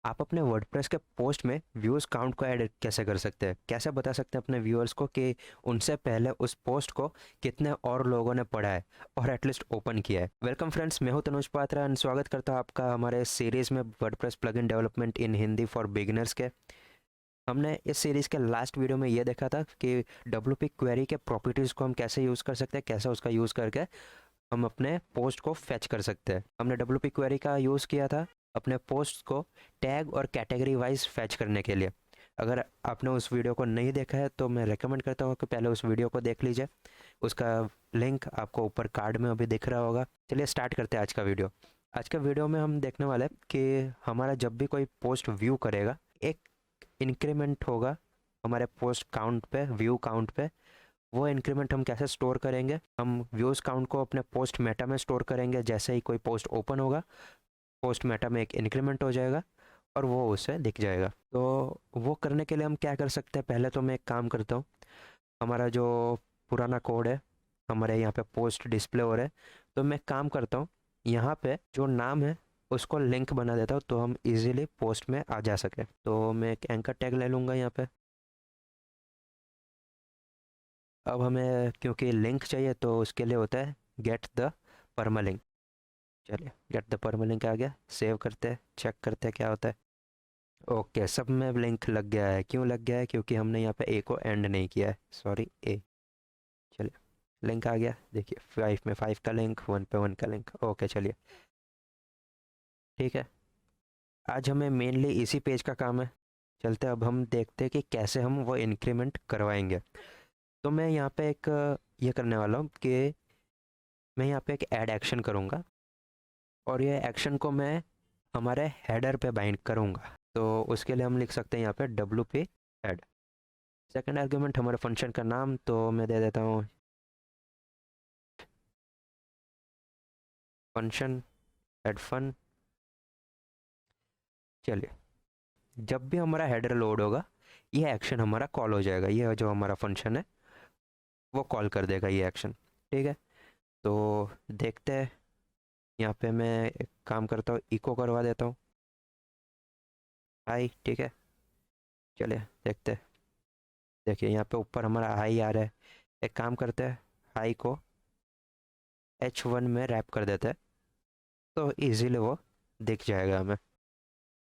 आप अपने वर्डप्रेस के पोस्ट में व्यूज़ काउंट को ऐड कैसे कर सकते हैं, कैसे बता सकते हैं अपने व्यूअर्स को कि उनसे पहले उस पोस्ट को कितने और लोगों ने पढ़ा है और एटलीस्ट ओपन किया है। वेलकम फ्रेंड्स, मैं हूं तनुज पात्रा एंड स्वागत करता हूं आपका हमारे सीरीज़ में WordPress plugin development in Hindi for beginners के। हमने इस सीरीज़ के लास्ट वीडियो में ये देखा था कि डब्ल्यूपी क्वेरी के प्रॉपर्टीज़ को हम कैसे यूज़ कर सकते हैं, कैसे उसका यूज़ करके हम अपने पोस्ट को फेच कर सकते हैं। हमने डब्ल्यूपी क्वेरी का यूज़ किया था अपने पोस्ट को टैग और कैटेगरी वाइज फेच करने के लिए। अगर आपने उस वीडियो को नहीं देखा है तो मैं रेकमेंड करता हूँ कि पहले उस वीडियो को देख लीजिए। उसका लिंक आपको ऊपर कार्ड में अभी दिख रहा होगा। चलिए स्टार्ट करते हैं आज का वीडियो। आज के वीडियो में हम देखने वाले हैं कि हमारा जब भी कोई पोस्ट व्यू करेगा, एक इंक्रीमेंट होगा हमारे पोस्ट काउंट पे, व्यू काउंट पे। वो इंक्रीमेंट हम कैसे स्टोर करेंगे? हम व्यूज़ काउंट को अपने पोस्ट मेटा में स्टोर करेंगे। जैसे ही कोई पोस्ट ओपन होगा, पोस्ट मेटा में एक इंक्रीमेंट हो जाएगा और वो उसे दिख जाएगा। तो वो करने के लिए हम क्या कर सकते हैं? पहले तो मैं एक काम करता हूँ, हमारा जो पुराना कोड है हमारे यहाँ पे पोस्ट डिस्प्ले हो रहा है, तो मैं काम करता हूँ यहाँ पे जो नाम है उसको लिंक बना देता हूँ तो हम इजीली पोस्ट में आ जा सके। तो मैं एक एंकर टैग ले लूँगा यहाँ पे। अब हमें क्योंकि लिंक चाहिए तो उसके लिए होता है गेट द परमालिंक। चलिए गेट द परमालिंक आ गया, सेव करते हैं, चेक करते हैं क्या होता है। ओके, सब में लिंक लग गया है। क्यों लग गया है? क्योंकि हमने यहाँ पे ए को एंड नहीं किया है, सॉरी ए। चलिए लिंक आ गया, देखिए 5 में 5 का लिंक, 1 पे 1 का लिंक। ओके चलिए ठीक है। आज हमें मेनली इसी पेज का काम है। चलते अब हम देखते हैं कि कैसे हम वो इंक्रीमेंट करवाएंगे। तो मैं यहाँ पे एक ये करने वाला हूँ कि मैं यहाँ पे एक ऐड एक्शन करूँगा और ये एक्शन को मैं हमारे हेडर पे बाइंड करूँगा। तो उसके लिए हम लिख सकते हैं यहाँ पे W P head. Second argument हमारे फंक्शन का नाम, तो मैं दे देता हूँ फंक्शन हेड फन। चलिए जब भी हमारा हेडर लोड होगा ये एक्शन हमारा कॉल हो जाएगा। ये जो हमारा फंक्शन है वो कॉल कर देगा ये एक्शन। ठीक है, तो देखते हैं। यहाँ पे मैं एक काम करता हूँ, इको करवा देता हूँ हाई। ठीक है, चलिए देखते हैं। देखिए यहाँ पे ऊपर हमारा हाई आ रहा है। एक काम करते हैं, हाई को H1 में रैप कर देते हैं तो इजीली वो दिख जाएगा हमें।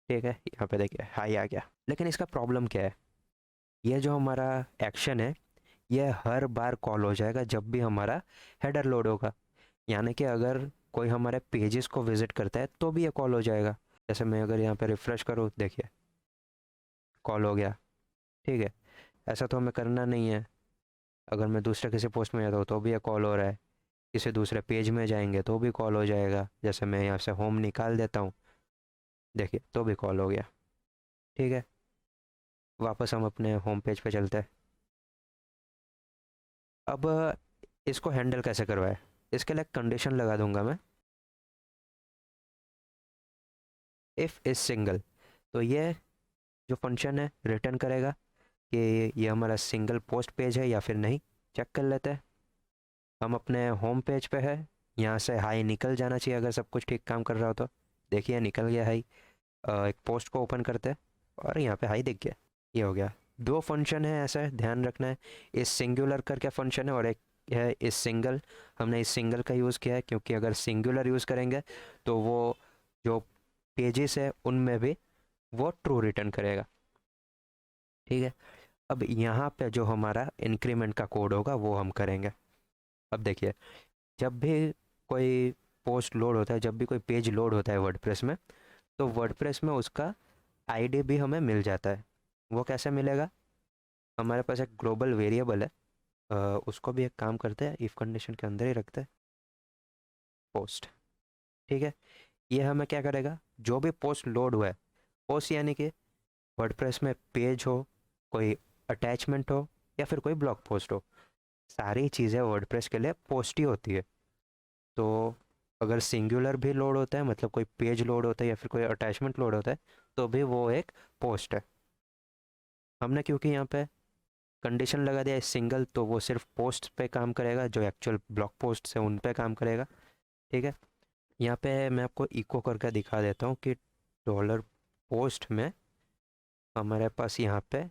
ठीक है, यहाँ पे देखिए हाई आ गया। लेकिन इसका प्रॉब्लम क्या है? ये जो हमारा एक्शन है ये हर बार कॉल हो जाएगा जब भी हमारा हेडर लोड होगा। यानी कि अगर कोई हमारे पेजेस को विजिट करता है तो भी ये कॉल हो जाएगा। जैसे मैं अगर यहाँ पे रिफ़्रेश करूँ, देखिए कॉल हो गया। ठीक है, ऐसा तो हमें करना नहीं है। अगर मैं दूसरे किसी पोस्ट में जाता हूँ तो भी ये कॉल हो रहा है, किसी दूसरे पेज में जाएंगे तो भी कॉल हो जाएगा। जैसे मैं यहाँ से होम निकाल देता हूँ, देखिए तो भी कॉल हो गया। ठीक है, वापस हम अपने होम पेज पे चलते हैं। अब इसको हैंडल कैसे करवाए? इसके लिए कंडीशन लगा दूंगा मैं, इफ़ इज सिंगल। तो ये जो फंक्शन है रिटर्न करेगा कि ये हमारा सिंगल पोस्ट पेज है या फिर नहीं। चेक कर लेते हैं। हम अपने होम पेज पे है, यहाँ से हाई निकल जाना चाहिए अगर सब कुछ ठीक काम कर रहा हो तो। देखिए निकल गया हाई। एक पोस्ट को ओपन करते हैं और यहाँ पे हाई दिख गया। ये हो गया। दो फंक्शन है, ऐसा है, ध्यान रखना है। इस सिंगुलर करके फंक्शन है और एक है इस सिंगल। हमने इस सिंगल का यूज़ किया है क्योंकि अगर सिंगुलर यूज़ करेंगे तो वो जो पेजेस है उनमें भी वो ट्रू रिटर्न करेगा। ठीक है, अब यहाँ पे जो हमारा इंक्रीमेंट का कोड होगा वो हम करेंगे। अब देखिए, जब भी कोई पोस्ट लोड होता है, जब भी कोई पेज लोड होता है वर्डप्रेस में, तो वर्डप्रेस में उसका आईडी भी हमें मिल जाता है। वो कैसे मिलेगा? हमारे पास एक ग्लोबल वेरिएबल है, उसको भी एक काम करते हैं, इफ़ कंडीशन के अंदर ही रखते हैं पोस्ट। ठीक है, ये हमें क्या करेगा? जो भी पोस्ट लोड हुआ है, पोस्ट यानी कि वर्डप्रेस में पेज हो, कोई अटैचमेंट हो या फिर कोई ब्लॉग पोस्ट हो, सारी चीज़ें वर्डप्रेस के लिए पोस्ट ही होती है। तो अगर सिंगुलर भी लोड होता है, मतलब कोई पेज लोड होता है या फिर कोई अटैचमेंट लोड होता है, तो भी वो एक पोस्ट है। हमने क्योंकि यहाँ पे कंडीशन लगा दिया है सिंगल, तो वो सिर्फ पोस्ट पे काम करेगा, जो एक्चुअल ब्लॉग पोस्ट है उन पे काम करेगा। ठीक है, यहाँ पे मैं आपको इको करके दिखा देता हूँ कि डॉलर पोस्ट में हमारे पास यहाँ पे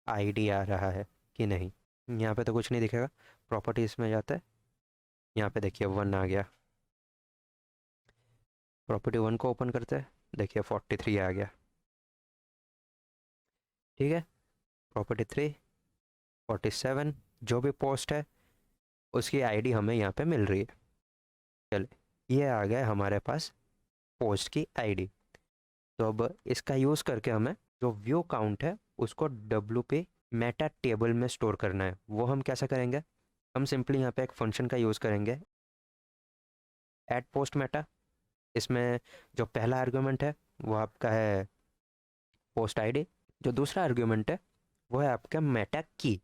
आईडी आ रहा है कि नहीं। यहाँ पे तो कुछ नहीं दिखेगा। प्रॉपर्टीज में जाता है, यहाँ पे देखिए 1 आ गया। प्रॉपर्टी 1 को ओपन करते हैं, देखिए 43 आ गया। ठीक है, प्रॉपर्टी 3 47, जो भी पोस्ट है उसकी आईडी हमें यहाँ पे मिल रही है। चलिए, ये आ गया हमारे पास पोस्ट की आईडी। तो अब इसका यूज़ करके हमें जो व्यू काउंट है उसको WP मेटा टेबल में स्टोर करना है। वो हम कैसे करेंगे? हम सिंपली यहाँ पे एक फंक्शन का यूज़ करेंगे, ऐड पोस्ट मेटा। इसमें जो पहला आर्गुमेंट है वो आपका है पोस्ट आईडी, जो दूसरा आर्गुमेंट है वो है आपका मेटा की।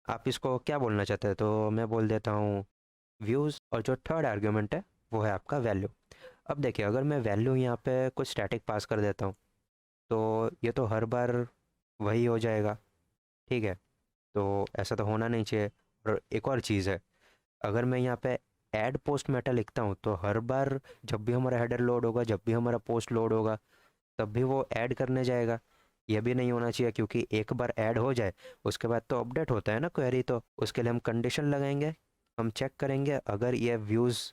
आप इसको क्या बोलना चाहते हैं, तो मैं बोल देता हूँ व्यूज़। और जो थर्ड आर्गुमेंट है वो है आपका वैल्यू। अब देखिए, अगर मैं वैल्यू यहाँ पे कुछ स्टैटिक पास कर देता हूँ तो ये तो हर बार वही हो जाएगा। ठीक है, तो ऐसा तो होना नहीं चाहिए। और एक और चीज़ है, अगर मैं यहाँ पे ऐड पोस्ट मेटा लिखता हूँ तो हर बार जब भी हमारा हेडर लोड होगा, जब भी हमारा पोस्ट लोड होगा, तब भी वो ऐड करने जाएगा। ये भी नहीं होना चाहिए, क्योंकि एक बार ऐड हो जाए उसके बाद तो अपडेट होता है ना क्वेरी। तो उसके लिए हम कंडीशन लगाएंगे, हम चेक करेंगे अगर ये व्यूज़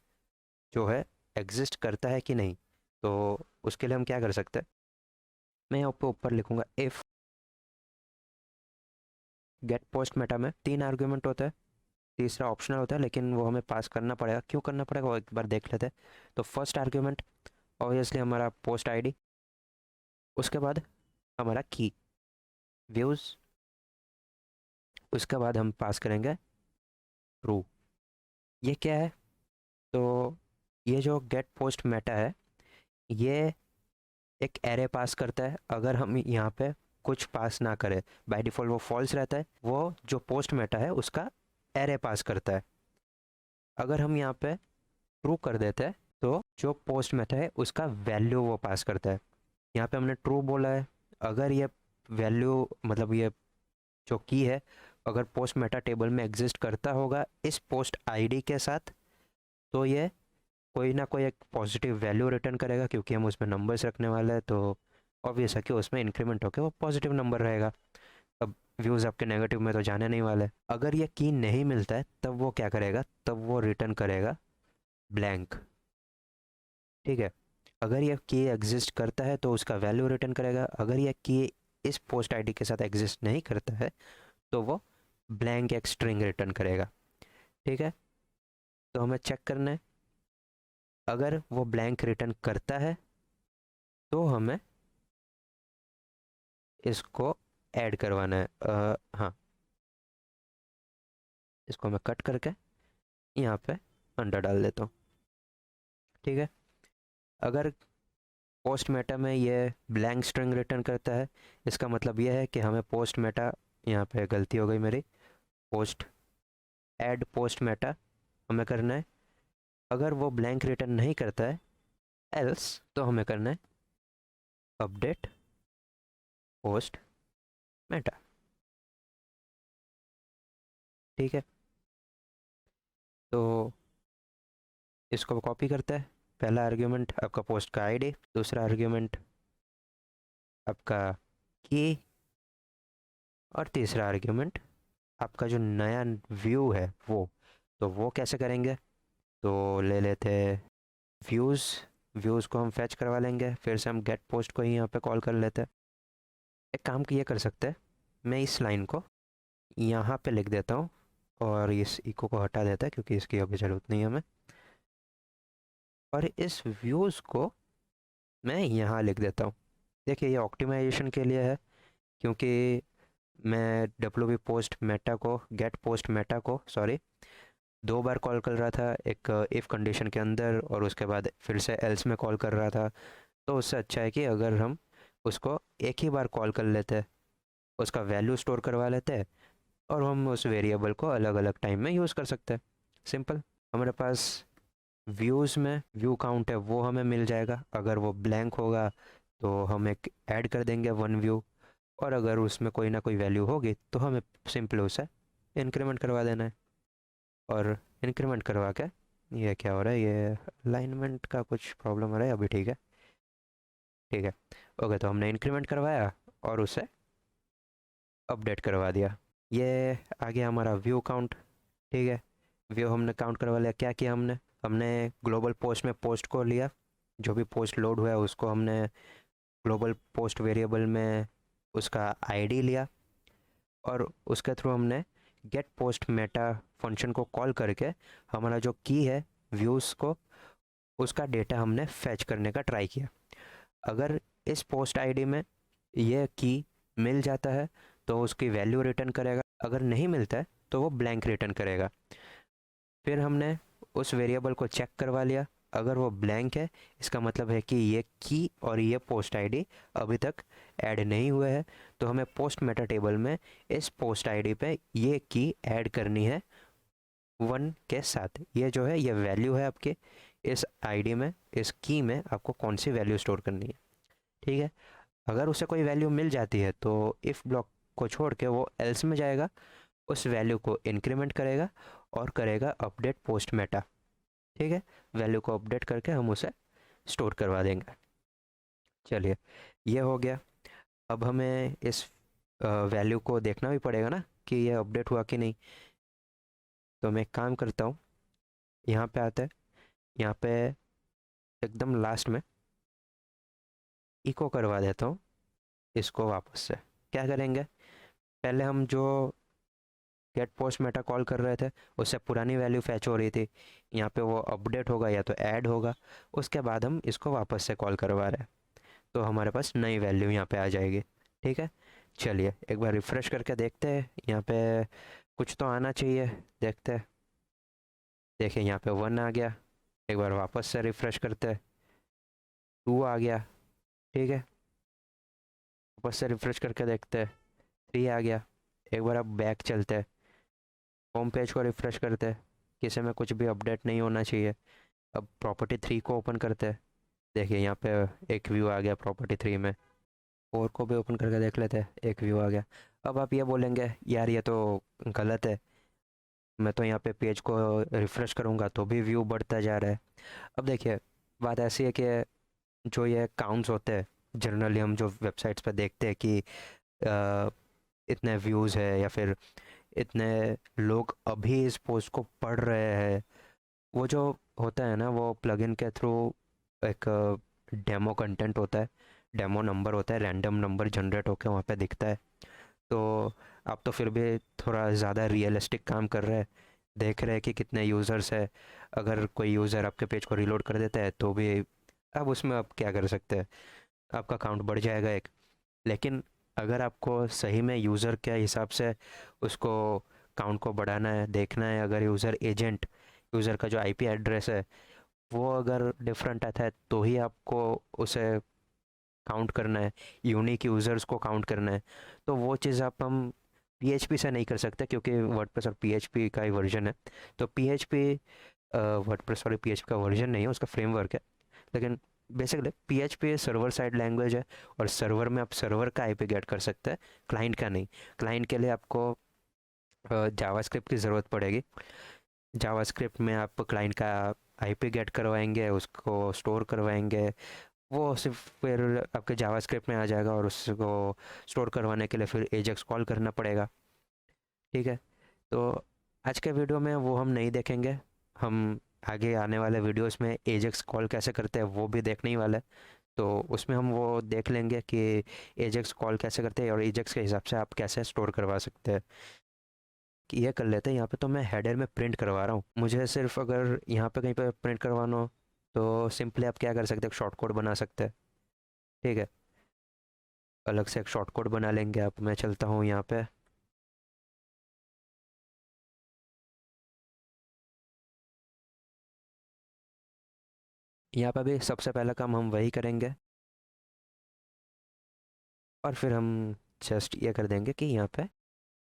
जो है एग्जिस्ट करता है कि नहीं। तो उसके लिए हम क्या कर सकते हैं, मैं यहाँ पे ऊपर लिखूंगा इफ़ गेट पोस्ट मेटा में 3 आर्ग्यूमेंट होता है, तीसरा ऑप्शनल होता है, लेकिन वो हमें पास करना पड़ेगा। क्यों करना पड़ेगा वो एक बार देख लेते हैं। तो फर्स्ट आर्ग्यूमेंट ऑब्वियसली हमारा पोस्ट आईडी, उसके बाद हमारा की व्यूज़, उसके बाद हम पास करेंगे ट्रू। ये क्या है? तो ये जो गेट पोस्ट मेटा है ये एक एरे पास करता है। अगर हम यहाँ पे कुछ पास ना करें, बाय डिफ़ॉल्ट वो फॉल्स रहता है। वो जो पोस्ट मेटा है उसका एरे पास करता है। अगर हम यहाँ पे ट्रू कर देते हैं तो जो पोस्ट मेटा है उसका वैल्यू वो पास करता है। यहाँ पे हमने ट्रू बोला है। अगर ये वैल्यू मतलब ये जो की है अगर पोस्ट मेटा टेबल में एग्जिस्ट करता होगा इस पोस्ट आईडी के साथ, तो ये कोई ना कोई एक पॉजिटिव वैल्यू रिटर्न करेगा, क्योंकि हम उसमें नंबर्स रखने वाले हैं। तो ऑब्वियस है कि उसमें इंक्रीमेंट होकर वो पॉजिटिव नंबर रहेगा। अब व्यूज़ आपके नेगेटिव में तो जाने नहीं वाले। अगर ये की नहीं मिलता है तब वो क्या करेगा, तब वो रिटर्न करेगा ब्लैंक। ठीक है, अगर ये की एग्जिस्ट करता है तो उसका वैल्यू रिटर्न करेगा। अगर ये की इस पोस्ट आईडी के साथ एग्जिस्ट नहीं करता है तो वो ब्लैंक एक स्ट्रिंग रिटर्न करेगा। ठीक है, तो हमें चेक करना है, अगर वो ब्लैंक रिटर्न करता है तो हमें इसको ऐड करवाना है। हाँ, इसको मैं कट करके यहाँ पे अंडर डाल देता हूँ। ठीक है, अगर पोस्ट मेटा में ये ब्लैंक स्ट्रिंग रिटर्न करता है, इसका मतलब यह है कि हमें पोस्ट मेटा, यहाँ पे गलती हो गई मेरी, पोस्ट ऐड पोस्ट मेटा हमें करना है। अगर वो ब्लैंक रिटर्न नहीं करता है एल्स, तो हमें करना है अपडेट पोस्ट मेटा। ठीक है, तो इसको कॉपी करता है। पहला आर्ग्यूमेंट आपका पोस्ट का आईडी, दूसरा आर्ग्यूमेंट आपका की, और तीसरा आर्ग्यूमेंट आपका जो नया व्यू है वो। तो वो कैसे करेंगे, तो ले लेते व्यूज़। व्यूज़ को हम फैच करवा लेंगे, फिर से हम गेट पोस्ट को ही यहाँ पे कॉल कर लेते हैं। एक काम ये कर सकते हैं, मैं इस लाइन को यहाँ पे लिख देता हूँ और इस इको को हटा देता है क्योंकि इसकी अभी ज़रूरत नहीं है हमें। और इस व्यूज़ को मैं यहाँ लिख देता हूँ। देखिए, ये ऑप्टिमाइजेशन के लिए है, क्योंकि मैं WP पोस्ट मेटा को, गेट पोस्ट मेटा को सॉरी 2 बार कॉल कर रहा था, एक इफ़ कंडीशन के अंदर और उसके बाद फिर से एल्स में कॉल कर रहा था। तो उससे अच्छा है कि अगर हम उसको एक ही बार कॉल कर लेते हैं, उसका वैल्यू स्टोर करवा लेते हैं और हम उस वेरिएबल को अलग अलग टाइम में यूज़ कर सकते हैं। सिंपल। हमारे पास व्यूज़ में व्यू काउंट है वो हमें मिल जाएगा। अगर वो ब्लैंक होगा तो हम एक ऐड कर देंगे 1 व्यू, और अगर उसमें कोई ना कोई वैल्यू होगी तो हमें सिंपल उसे इंक्रीमेंट करवा देना है। और इंक्रीमेंट करवा के, ये क्या हो रहा है, ये अलाइनमेंट का कुछ प्रॉब्लम हो रहा है। अभी ठीक है, ठीक है। ओके, तो हमने इंक्रीमेंट करवाया और उसे अपडेट करवा दिया। ये आ गया हमारा व्यू काउंट। ठीक है, व्यू हमने काउंट करवा लिया। क्या किया हमने हमने ग्लोबल पोस्ट में पोस्ट को लिया, जो भी पोस्ट लोड हुआ है उसको हमने ग्लोबल पोस्ट वेरिएबल में उसका आईडी लिया, और उसके थ्रू हमने गेट पोस्ट मेटा फंक्शन को कॉल करके हमारा जो की है व्यूज़ को, उसका डेटा हमने फैच करने का ट्राई किया। अगर इस पोस्ट आईडी में ये की मिल जाता है तो उसकी वैल्यू रिटर्न करेगा, अगर नहीं मिलता है तो वो ब्लैंक रिटर्न करेगा। फिर हमने उस वेरिएबल को चेक करवा लिया, अगर वो ब्लैंक है इसका मतलब है कि ये की और ये पोस्ट आईडी अभी तक ऐड नहीं हुए हैं, तो हमें पोस्ट मेटा टेबल में इस पोस्ट आईडी पे ये की ऐड करनी है 1 के साथ। ये जो है ये वैल्यू है आपके इस आईडी में, इस की में आपको कौन सी वैल्यू स्टोर करनी है। ठीक है, अगर उसे कोई वैल्यू मिल जाती है तो इफ़ ब्लॉक को छोड़ के वो एल्स में जाएगा, उस वैल्यू को इंक्रीमेंट करेगा और करेगा अपडेट पोस्ट मेटा। ठीक है, वैल्यू को अपडेट करके हम उसे स्टोर करवा देंगे। चलिए, ये हो गया। अब हमें इस वैल्यू को देखना भी पड़ेगा ना कि ये अपडेट हुआ कि नहीं। तो मैं एक काम करता हूँ, यहाँ पे आते हैं, यहाँ पे एकदम लास्ट में इको करवा देता हूँ इसको वापस से। क्या करेंगे, पहले हम जो गेट पोस्ट मेटा कॉल कर रहे थे उससे पुरानी वैल्यू फैच हो रही थी, यहाँ पे वो अपडेट होगा या तो ऐड होगा, उसके बाद हम इसको वापस से कॉल करवा रहे हैं, तो हमारे पास नई वैल्यू यहाँ पे आ जाएगी। ठीक है, चलिए एक बार रिफ़्रेश करके देखते हैं, यहाँ पे कुछ तो आना चाहिए, देखते हैं। देखिए यहाँ पे 1 आ गया। एक बार वापस से रिफ़्रेश करते हैं, 2 आ गया। ठीक है, वापस से रिफ़्रेश करके देखते हैं, 3 आ गया। एक बार अब बैक चलते हैं, होम पेज को रिफ़्रेश करते हैं, किसी में कुछ भी अपडेट नहीं होना चाहिए। अब प्रॉपर्टी 3 को ओपन करते हैं, देखिए यहाँ पे एक व्यू आ गया प्रॉपर्टी 3 में। 4 को भी ओपन करके देख लेते हैं, एक व्यू आ गया। अब आप ये बोलेंगे यार ये तो गलत है, मैं तो यहाँ पे पेज को रिफ़्रेश करूँगा तो भी व्यू बढ़ता जा रहा है। अब देखिए, बात ऐसी है कि जो ये काउंट्स होते हैं, जनरली हम जो वेबसाइट्स पे देखते हैं कि अ, इतने व्यूज़ है या फिर इतने लोग अभी इस पोस्ट को पढ़ रहे हैं, वो जो होता है ना वो प्लगइन के थ्रू एक डेमो कंटेंट होता है, डेमो नंबर होता है, रैंडम नंबर जनरेट होकर वहाँ पे दिखता है। तो आप तो फिर भी थोड़ा ज़्यादा रियलिस्टिक काम कर रहे हैं, देख रहे हैं कि कितने यूज़र्स है। अगर कोई यूज़र आपके पेज को रिलोड कर देता है तो भी अब उसमें आप क्या कर सकते हैं, आपका काउंट बढ़ जाएगा एक। लेकिन अगर आपको सही में यूज़र के हिसाब से उसको काउंट को बढ़ाना है, देखना है, अगर यूज़र एजेंट, यूज़र का जो आईपी एड्रेस है वो अगर डिफरेंट आता है तो ही आपको उसे काउंट करना है, यूनिक यूज़र्स को काउंट करना है। तो वो चीज़ आप हम पीएचपी से नहीं कर सकते, क्योंकि वर्डप्रेस और पीएचपी का ही वर्जन है। तो पीएचपी वर्डप्रेस सॉरी पीएचपी का वर्जन नहीं है, उसका फ्रेमवर्क है। लेकिन basically PHP server side language है, और सर्वर में आप सर्वर का आईपी गेट कर सकते हैं, क्लाइंट का नहीं। क्लाइंट के लिए आपको जावास्क्रिप्ट की ज़रूरत पड़ेगी। जावास्क्रिप्ट में आप क्लाइंट का आईपी गेट करवाएंगे, उसको स्टोर करवाएंगे, वो सिर्फ फिर आपके जावास्क्रिप्ट में आ जाएगा, और उसको स्टोर करवाने के लिए फिर एजेक्स कॉल करना पड़ेगा। ठीक है, तो आज के वीडियो में वो हम नहीं देखेंगे, हम आगे आने वाले वीडियोस में एजेक्स कॉल कैसे करते हैं वो भी देखने ही वाले हैं। तो उसमें हम वो देख लेंगे कि एजेक्स कॉल कैसे करते हैं और एजेक्स के हिसाब से आप कैसे स्टोर करवा सकते हैं। कि ये कर लेते हैं, यहाँ पे तो मैं हेडर में प्रिंट करवा रहा हूँ, मुझे सिर्फ अगर यहाँ पे कहीं पे प्रिंट करवाना हो तो सिंपली आप क्या कर सकते हैं, शॉर्ट कोड बना सकते हैं। ठीक है, अलग से एक शॉर्ट कोड बना लेंगे। अब मैं चलता हूँ यहाँ पे, यहाँ पे भी सबसे पहला काम हम वही करेंगे, और फिर हम जस्ट ये कर देंगे कि यहाँ पे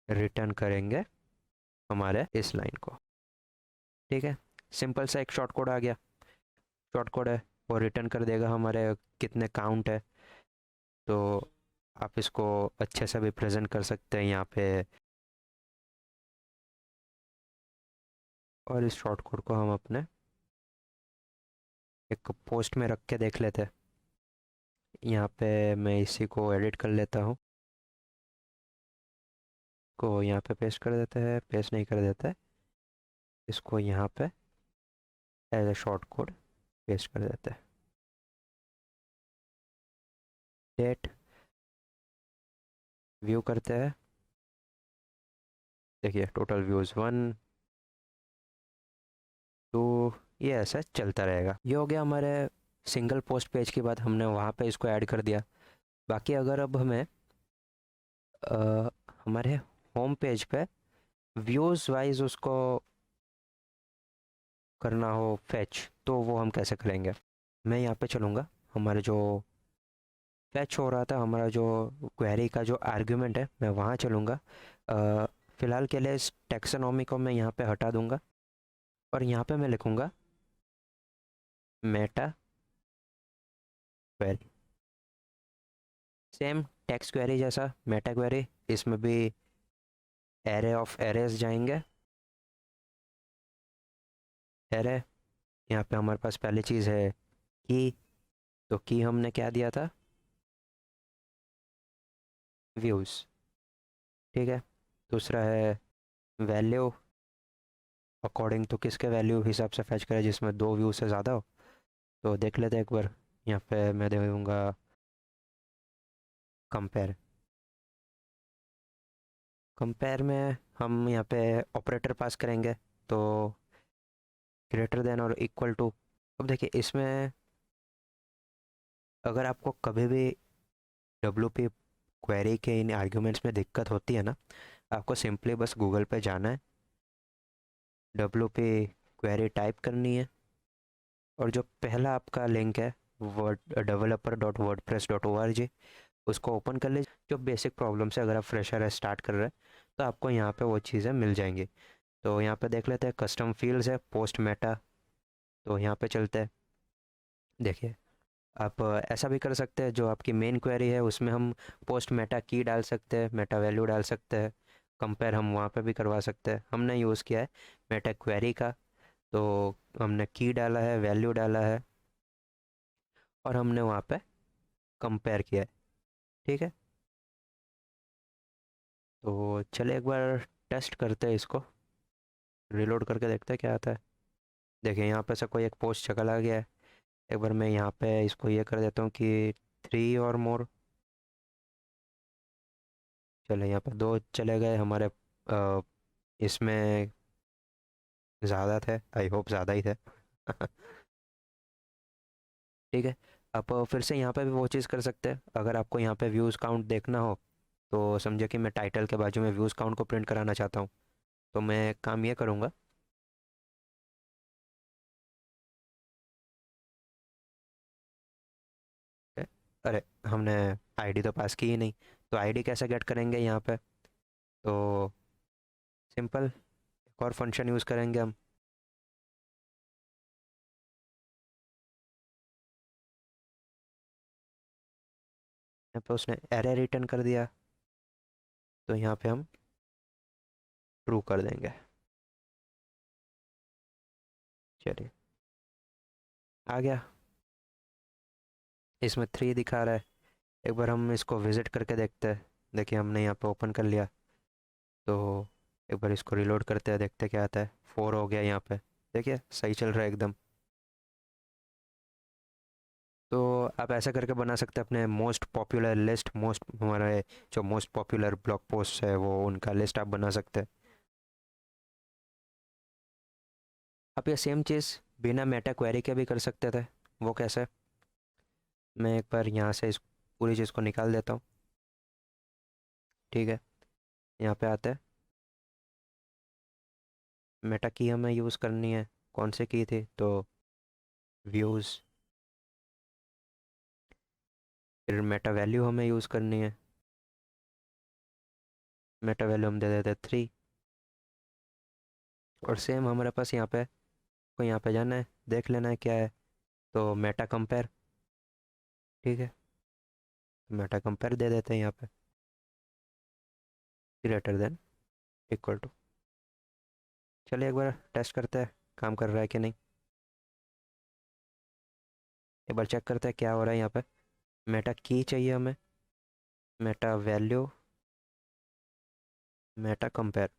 रिटर्न करेंगे हमारे इस लाइन को। ठीक है, सिंपल सा एक शॉर्ट कोड आ गया। शॉर्ट कोड है, वो रिटर्न कर देगा हमारे कितने काउंट है। तो आप इसको अच्छे से भी प्रेजेंट कर सकते हैं यहाँ पे, और इस शॉर्ट कोड को हम अपने एक पोस्ट में रख के देख लेते हैं। यहाँ पे मैं इसी को एडिट कर लेता हूँ, को यहाँ पे पेस्ट कर देते हैं, पेस्ट नहीं कर देते, इसको यहाँ पे as a short code paste कर देते हैं। डेट व्यू करते हैं, देखिए टोटल व्यूज़ 1 2, ये ऐसा चलता रहेगा। ये हो गया हमारे सिंगल पोस्ट पेज के बाद हमने वहाँ पे इसको ऐड कर दिया। बाकी अगर अब हमें हमारे होम पेज पे व्यूज़ वाइज उसको करना हो फैच, तो वो हम कैसे करेंगे? मैं यहाँ पे चलूँगा, हमारे जो फैच हो रहा था, हमारा जो क्वेरी का जो आर्ग्यूमेंट है, मैं वहाँ चलूँगा। फ़िलहाल के लिए इस टेक्सोनॉमी को मैं यहाँ पे हटा दूँगा और यहाँ पे मैं लिखूँगा Meta query. Same text query जैसा मेटा क्वेरी, इसमें भी एरे ऑफ एरेज जाएंगे। एरे, यहाँ पे हमारे पास पहली चीज़ है की, तो की हमने क्या दिया था? व्यूज़, ठीक है। दूसरा है वैल्यू, अकॉर्डिंग टू किसके वैल्यू हिसाब से फैच करें, जिसमें 2 व्यू से ज़्यादा हो। तो देख लेते हैं एक बार, यहाँ पे मैं दे दूँगा कंपेयर। कंपेयर में हम यहाँ पे ऑपरेटर पास करेंगे, तो ग्रेटर देन और इक्वल टू। अब देखिए इसमें अगर आपको कभी भी डब्ल्यू पी क्वेरी के इन आर्ग्यूमेंट्स में दिक्कत होती है ना, आपको सिंपली बस गूगल पे जाना है, डब्ल्यू पी क्वेरी टाइप करनी है, और जो पहला आपका लिंक है वर्ड developer.wordpress.org, उसको ओपन कर लीजिए। जो बेसिक प्रॉब्लम से, अगर आप फ्रेशर है, स्टार्ट कर रहे हैं, तो आपको यहाँ पे वो चीज़ें मिल जाएंगी। तो यहाँ पे देख लेते हैं, कस्टम फील्ड्स है, पोस्ट मेटा, तो यहाँ पे चलते हैं। देखिए आप ऐसा भी कर सकते हैं, जो आपकी मेन क्वेरी है उसमें हम पोस्ट मेटा की डाल सकते हैं, मेटा वैल्यू डाल सकते हैं, कंपेयर हम वहाँ पे भी करवा सकते हैं। हमने यूज़ किया है मेटा क्वेरी का, तो हमने की डाला है, वैल्यू डाला है, और हमने वहाँ पे कंपेयर किया है, ठीक है। तो चले एक बार टेस्ट करते हैं इसको, रिलोड करके देखते हैं क्या आता है। देखिए यहाँ पे से कोई एक पोस्ट चला गया है। एक बार मैं यहाँ पे इसको ये कर देता हूँ कि 3 और मोर, चले यहाँ पे 2 चले गए हमारे। इसमें ज़्यादा थे, आई होप ज़्यादा ही थे। ठीक है। अब फिर से यहाँ पे भी वो चीज़ कर सकते हैं, अगर आपको यहाँ पे व्यूज़ काउंट देखना हो, तो समझे कि मैं टाइटल के बाजू में व्यूज़ काउंट को प्रिंट कराना चाहता हूँ, तो मैं काम ये करूँगा, अरे हमने आईडी तो पास की ही नहीं, तो आईडी कैसे गेट करेंगे यहाँ पे? तो सिंपल, एक और फंक्शन यूज़ करेंगे हम। यहाँ पे उसने एरे रिटर्न कर दिया, तो यहाँ पे हम ट्रू कर देंगे। चलिए आ गया, इसमें 3 दिखा रहा है। एक बार हम इसको विज़िट करके देखते हैं। देखिए हमने यहाँ पे ओपन कर लिया, तो एक बार इसको रिलोड करते हैं, देखते क्या आता है। 4 हो गया यहाँ पे, देखिए सही चल रहा है एकदम। तो आप ऐसा करके बना सकते हैं अपने मोस्ट पॉपुलर लिस्ट, मोस्ट हमारे जो मोस्ट पॉपुलर ब्लॉग पोस्ट है वो उनका लिस्ट आप बना सकते हैं। आप ये सेम चीज़ बिना मेटा क्वेरी के भी कर सकते थे। वो कैसे? मैं एक बार यहाँ से इस पूरी चीज़ को निकाल देता हूँ, ठीक है। यहाँ पे आते हैं, मेटा की हमें यूज़ करनी है, कौन से की थी? तो व्यूज़। फिर मेटा वैल्यू हमें यूज़ करनी है, मेटा वैल्यू हम दे देते 3। और सेम हमारे पास यहाँ पे को यहाँ पे जाना है, देख लेना है क्या है, तो मेटा कंपेयर, ठीक है। मेटा कंपेयर दे देते हैं यहाँ पे, ग्रेटर देन इक्वल टू। चलिए एक बार टेस्ट करते हैं काम कर रहा है कि नहीं, एक बार चेक करते हैं क्या हो रहा है यहाँ पे। मेटा की चाहिए हमें, Meta value, Meta compare,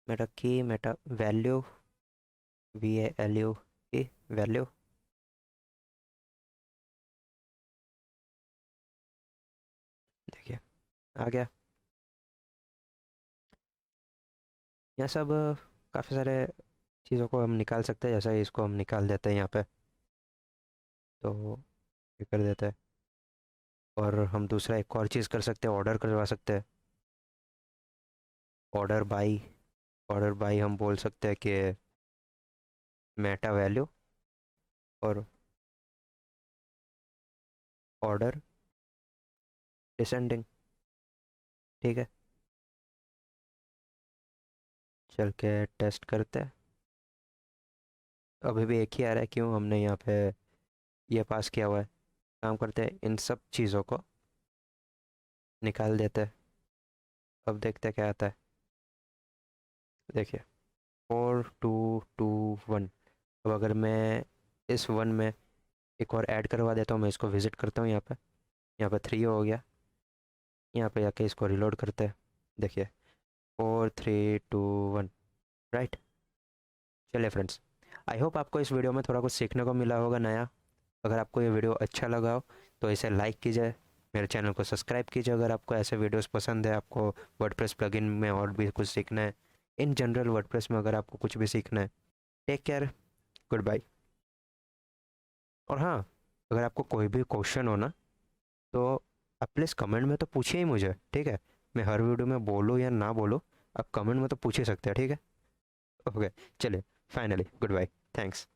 Meta की, मेटा वैल्यू, VALU की वैल्यू। देखिए आ गया। यह सब काफ़ी सारे चीज़ों को हम निकाल सकते हैं, जैसे इसको हम निकाल देते हैं यहाँ पे, तो ये कर देते हैं। और हम दूसरा एक और चीज़ कर सकते हैं, ऑर्डर करवा सकते हैं, ऑर्डर बाई। ऑर्डर बाई हम बोल सकते हैं कि मेटा वैल्यू और ऑर्डर डिसेंडिंग। ठीक है, चल के टेस्ट करते हैं। अभी भी एक ही आ रहा है, क्यों? हमने यहाँ पे ये पास किया हुआ है। काम करते हैं, इन सब चीज़ों को निकाल देते हैं। अब देखते हैं क्या आता है। देखिए 4221। अब अगर मैं इस वन में एक और ऐड करवा देता हूँ, मैं इसको विज़िट करता हूँ यहाँ पे 3 हो गया। यहाँ पे जाके इसको रिलोड करते हैं। देखिए 4321, राइट। चलिए फ्रेंड्स, आई होप आपको इस वीडियो में थोड़ा कुछ सीखने को मिला होगा नया। अगर आपको ये वीडियो अच्छा लगा हो तो इसे लाइक कीजिए, मेरे चैनल को सब्सक्राइब कीजिए अगर आपको ऐसे वीडियोस पसंद है, आपको वर्डप्रेस प्लगइन में और भी कुछ सीखना है, इन जनरल वर्डप्रेस में अगर आपको कुछ भी सीखना है। Take care, good bye. और हाँ, अगर आपको कोई भी क्वेश्चन हो ना, तो आप प्लीज़ कमेंट में तो पूछिए ही मुझे, ठीक है? मैं हर वीडियो में बोलूँ या ना बोलूँ, आप कमेंट में तो पूछ ही सकते हैं, ठीक है? ओके, चलिए, फाइनली गुड बाय, थैंक्स।